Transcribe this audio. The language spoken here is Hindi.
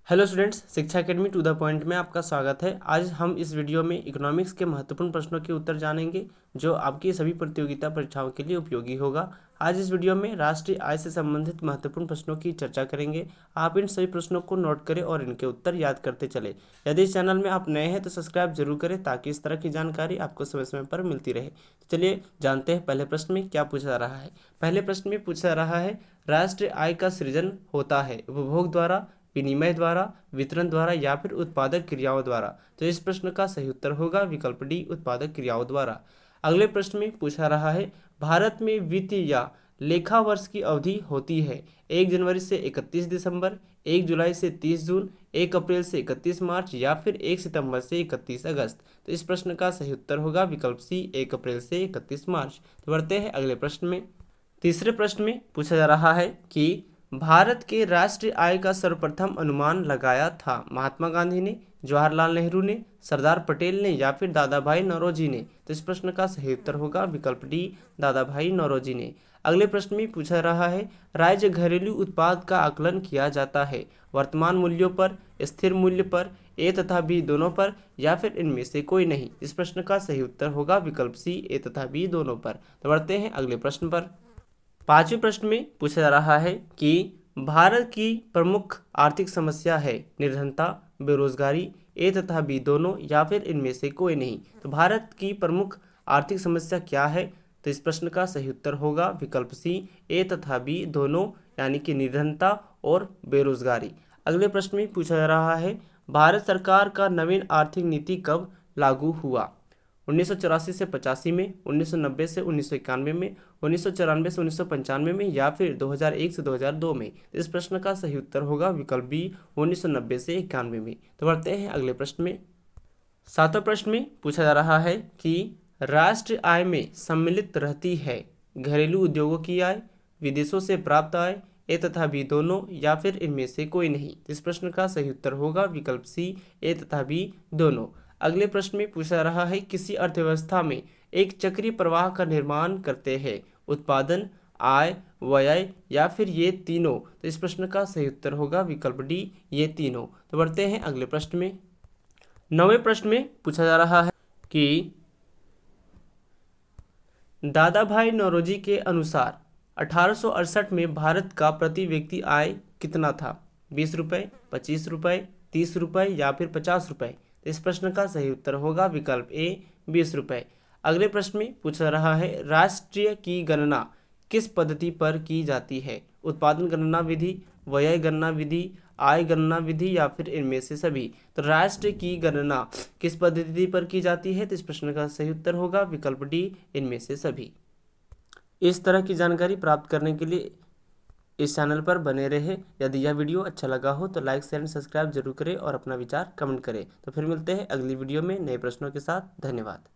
हेलो स्टूडेंट्स, शिक्षा एकेडमी टू द पॉइंट में आपका स्वागत है। आज हम इस वीडियो में इकोनॉमिक्स के महत्वपूर्ण प्रश्नों के उत्तर जानेंगे जो आपकी सभी प्रतियोगिता परीक्षाओं के लिए उपयोगी होगा। आज इस वीडियो में राष्ट्रीय आय से संबंधित महत्वपूर्ण प्रश्नों की चर्चा करेंगे। आप इन सभी प्रश्नों को नोट करें और इनके उत्तर याद करते चले। यदि इस चैनल में आप नए हैं तो सब्सक्राइब जरूर करें ताकि इस तरह की जानकारी आपको समय समय पर मिलती रहे। चलिए जानते हैं पहले प्रश्न में क्या पूछा जा रहा है। पहले प्रश्न में पूछा जा रहा है, राष्ट्रीय आय का सृजन होता है उपभोग द्वारा, विनिमय द्वारा, वितरण द्वारा या फिर उत्पादक क्रियाओं द्वारा। तो इस प्रश्न का सही उत्तर होगा विकल्प डी, उत्पादक क्रियाओं द्वारा। अगले प्रश्न में पूछा रहा है, भारत में वित्तीय या लेखा वर्ष की अवधि होती है 1 जनवरी से 31 दिसंबर, 1 जुलाई से 30 जून, 1 अप्रैल से 31 मार्च या फिर 1 सितंबर से 31 अगस्त। तो इस प्रश्न का सही उत्तर होगा विकल्प सी, 1 अप्रैल से 31 मार्च। तो बढ़ते हैं अगले प्रश्न में। तीसरे प्रश्न में पूछा जा रहा है कि भारत के राष्ट्रीय आय का सर्वप्रथम अनुमान लगाया था महात्मा गांधी ने, जवाहरलाल नेहरू ने, सरदार पटेल ने या फिर दादा भाई नौरोजी ने। तो इस प्रश्न का सही उत्तर होगा विकल्प डी, दादा भाई नौरोजी ने। अगले प्रश्न में पूछा रहा है, राज्य घरेलू उत्पाद का आकलन किया जाता है वर्तमान मूल्यों पर, स्थिर मूल्य पर, ए तथा बी दोनों पर या फिर इनमें से कोई नहीं। इस प्रश्न का सही उत्तर होगा विकल्प सी, ए तथा बी दोनों पर। तो बढ़ते हैं अगले प्रश्न पर। पांचवें प्रश्न में पूछा जा रहा है कि भारत की प्रमुख आर्थिक समस्या है निर्धनता, बेरोजगारी, ए तथा बी दोनों या फिर इनमें से कोई नहीं। तो भारत की प्रमुख आर्थिक समस्या क्या है? तो इस प्रश्न का सही उत्तर होगा विकल्प सी, ए तथा बी दोनों, यानी कि निर्धनता और बेरोजगारी। अगले प्रश्न में पूछा जा रहा है, भारत सरकार का नवीन आर्थिक नीति कब लागू हुआ? 1984 से 85 में, 1990 से 1991 में, 1994 से 1995 में या फिर 2001 से 2002 में। इस प्रश्न का सही उत्तर होगा विकल्प बी, 1990 से 91 में। तो बढ़ते हैं अगले प्रश्न में। सातवें प्रश्न में पूछा जा रहा है कि राष्ट्रीय आय में सम्मिलित रहती है घरेलू उद्योगों की आय, विदेशों से प्राप्त आय, ए तथा बी दोनों या फिर इनमें से कोई नहीं। इस प्रश्न का सही उत्तर होगा विकल्प सी, ए तथा बी दोनों। अगले प्रश्न में पूछा रहा है, किसी अर्थव्यवस्था में एक चक्रीय प्रवाह का निर्माण करते हैं उत्पादन, आय, व्यय या फिर ये तीनों। तो इस प्रश्न का सही उत्तर होगा विकल्प डी, ये तीनों। तो बढ़ते हैं अगले प्रश्न में। नौवें प्रश्न में पूछा जा रहा है कि दादा भाई नौरोजी के अनुसार 1868 में भारत का प्रति व्यक्ति आय कितना था? 20 रुपये, 25 रुपये, 30 रुपये या फिर 50 रुपये। इस प्रश्न का सही उत्तर होगा विकल्प ए, 20 रुपये। अगले प्रश्न में पूछा रहा है, राष्ट्रीय की गणना किस पद्धति पर की जाती है? उत्पादन गणना विधि, व्यय गणना विधि, आय गणना विधि या फिर इनमें से सभी। तो राष्ट्र की गणना किस पद्धति पर की जाती है? तो इस प्रश्न का सही उत्तर होगा विकल्प डी, इनमें से सभी। इस तरह की जानकारी प्राप्त करने के लिए इस चैनल पर बने रहे। यदि यह वीडियो अच्छा लगा हो तो लाइक, शेयर एंड सब्सक्राइब जरूर करें और अपना विचार कमेंट करें। तो फिर मिलते हैं अगली वीडियो में नए प्रश्नों के साथ। धन्यवाद।